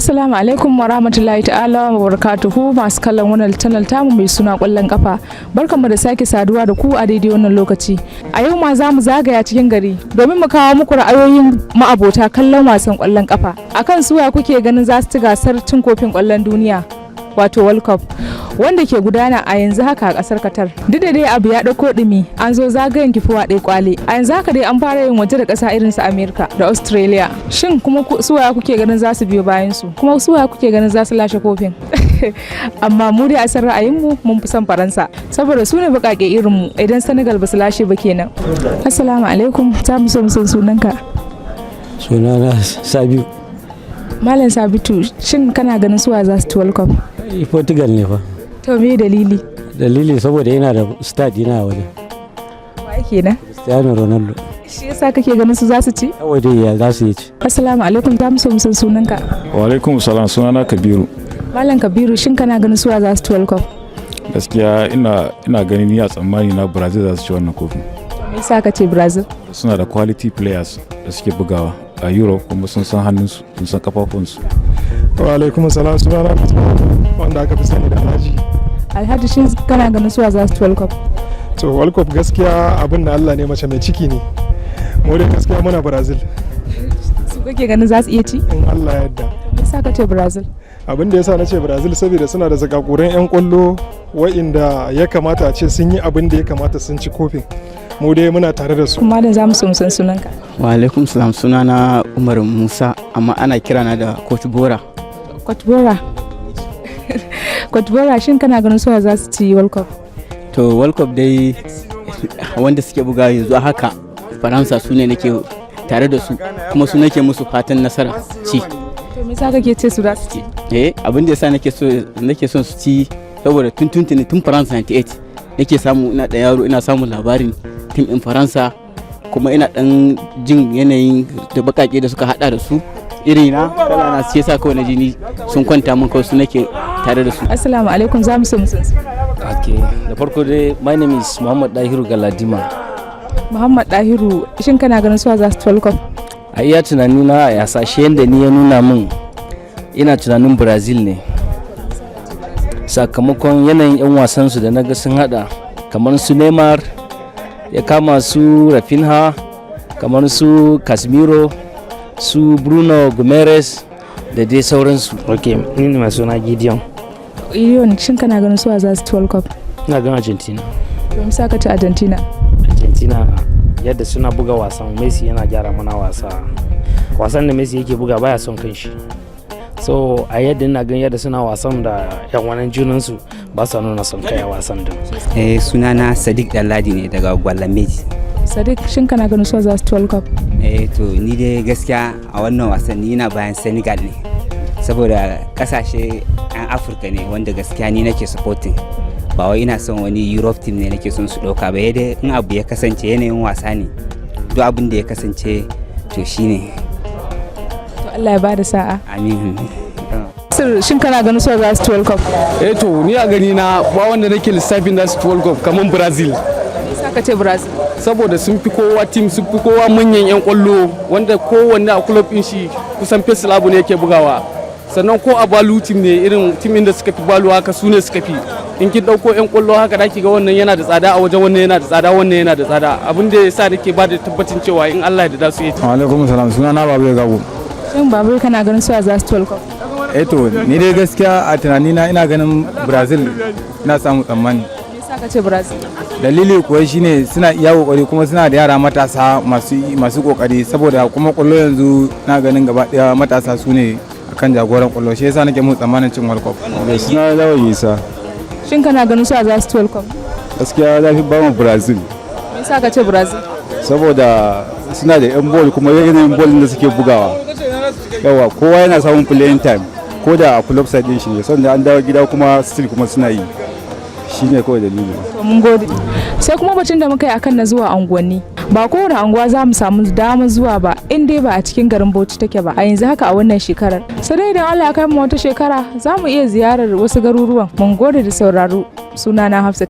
Assalamu alaikum wa rahmatullahi ta'ala wa barakatuhu masu kallon wannan channel tamu mai suna kwallon kafa. Barkanmu da sake saduwa da ku a daidai wannan lokaci. A yau ma za mu zagaya cikin gari domin mu kawo muku ra'ayoyin ma'abota kallon wasan kwallon kafa. Akan suwa kuke ganin za su ci gasar cin kofin kwallon duniya wato World Cup wanda ke gudana a yanzu haka a kasar Qatar. Duk da dai abu ya dauko dumi an zo zagayen kifuwa ɗaya kwale. A yanzu haka dai an fara yin waje da ƙasa irin su America da Australia. Shin kuma suwaya kuke ganin za su biyo bayan su? Kuma suwaya kuke ganin za su lashe kofin? Amma mu dai a san ra'ayinmu mun fi son Faransa saboda su ne baƙaƙe irin mu idan Senegal ba su lashe ba kenan. Assalamu alaikum, za mu so mu san sunanka. Sunana Sabiu. Malam Sabitu, shin kana ganin suwa za su ci World Cup? Portugal ne fa. To me dalili? Dalili saboda yana da stad yana waje. Wa yake nan? Cristiano Ronaldo. Shi yasa kake ganin su za su ci? Kawai dai ya za su yi ci. Assalamu alaikum, za mu so mu san sunanka. Wa alaikum salam, sunana Kabiru. Malam Kabiru, shin kana ganin suwa za su ci World Cup? Gaskiya ina ganin ni a tsammani na Brazil za su ci wannan kofin. Me yasa ka ce Brazil? Suna da quality players da suke bugawa a Europe kuma sun san hannunsu, sun san kafafunsu. Wa alaikum salam, sunana wanda aka fi sani da Alhaji. Alhaji, shin kana ganin suwa za su ci World Cup? To World Cup gaskiya abin da Allah ne, mace mai ciki ne. Mu dai gaskiya muna Brazil. Su kake ganin za su iya ci? In Allah ya yarda. Me yasa ka ce Brazil? Abin da yasa na ce Brazil saboda suna da zakakuran 'yan kwallo wa'inda ya kamata a ce sun yi abin da ya kamata sun ci kofin. Mu dai muna tare da su. Kuma da za mu so mu san sunanka. Wa alaikum salam, sunana Umar Musa amma ana kirana da Coach Bora. Coach Bora. Coach Bora, shin kana ganin suwa za su ci World Cup? To World Cup dai wanda suke buga yanzu a haka Faransa su ne nake tare da su kuma su nake musu fatan nasara ci. To me yasa kake ce su za su ci? Abin da yasa nake son su ci saboda tun Faransa 98 nake samu ina da yaro ina samun labarin tim in Faransa kuma ina dan jin yanayin da bakake da suka hada da su irina kala na sai sa kawai na jini sun kwanta min kawai su nake tare da su. Assalamu alaikum, za mu so mu san. Okay, da farko dai my name is Muhammad Dahiru Galadima. Muhammad Dahiru, shin kana ganin suwa za su ci World Cup? A iya tunani na a yasashe yadda ni ya nuna min ina tunanin Brazil ne. Sakamakon yanayin 'yan wasansu da naga sun hada kamar su Neymar, ya kama su Rafinha, kamar su Casemiro, su Bruno Gomes da dai sauransu. Ok, ni ne mai suna Gideon. Gideon, shin kana ganin suwa za su ci World Cup? Ina ganin Argentina. To me yasa ka ci Argentina? Argentina yadda suna buga wasan, Messi yana gyara mana wasa. Wasan da Messi yake buga baya son kanshi. So a yadda ina ganin yadda suna wasan da yan wannan junansu ba sa nuna son kai a wasan din. Sunana Sadiq Dalladi ne daga Gwalameji. Sadiq, shin kana ganin suwa za su ci World Cup? To ni dai gaskiya a wannan wasan ni ina bayan Senegal ne saboda kasashe 'yan Afirka ne wanda gaskiya ni nake supporting, ba wai ina son wani Europe team ne nake son su ɗauka ba, yadda in abu ya kasance yanayin wasa ne, duk abin da ya kasance to shine. To Allah ya bada sa'a. Amin. Shin kana ganin suwa za su ci World Cup? To ni a gani na ba wanda nake lissafin da su ci World Cup kamar Brazil. Me yasa ka ce Brazil? Saboda sun fi kowa team, sun fi kowa manyan 'yan kwallo wanda kowanne a club din shi kusan fesil abu ne yake bugawa, sannan ko a balu team ne irin team da suka fi balu haka su ne suka fi. In kin dauko 'yan kwallo haka da ki ga wannan yana da tsada a wajen, wannan yana da tsada, wannan yana da tsada, abin da yasa nake ba da tabbacin cewa in Allah ya da su yi. Wa alaikum salam, sunana Babu Gabo. Shin Babu, kana ganin suwa za su ci World Cup? To ni dai gaskiya a tunanina ina ganin Brazil ina samu tsammani. Me yasa ka ce Brazil? Dalili kuwa shine suna iya kokari kuma suna da yara matasa masu kokari, saboda kuma kwallo yanzu na ganin gaba daya matasa su ne akan jagoran kwallo, shi yasa nake mu tsammanin cin World Cup. Suna Lawan Isa. Shin kana ganin suwa za su ci World Cup? Gaskiya za fi ba mu Brazil. Me yasa ka ce Brazil? Saboda suna da 'yan ball kuma yanayin ball da suke bugawa. Yawa kowa yana samun playing time ko da a club side din shi ne, sannan an dawo gida kuma still kuma suna yi. Shi ne kawai dalili. To mun gode. Sai kuma batun da muka yi akan na zuwa unguwanni. Ba kowane unguwa za mu samu damar zuwa ba in dai ba a cikin garin Bauchi take ba a yanzu haka a wannan shekarar. Sai dai idan Allah ya kai mu wata shekara za mu iya ziyarar wasu garuruwan. Mun gode da sauraro. Sunana Hafsat.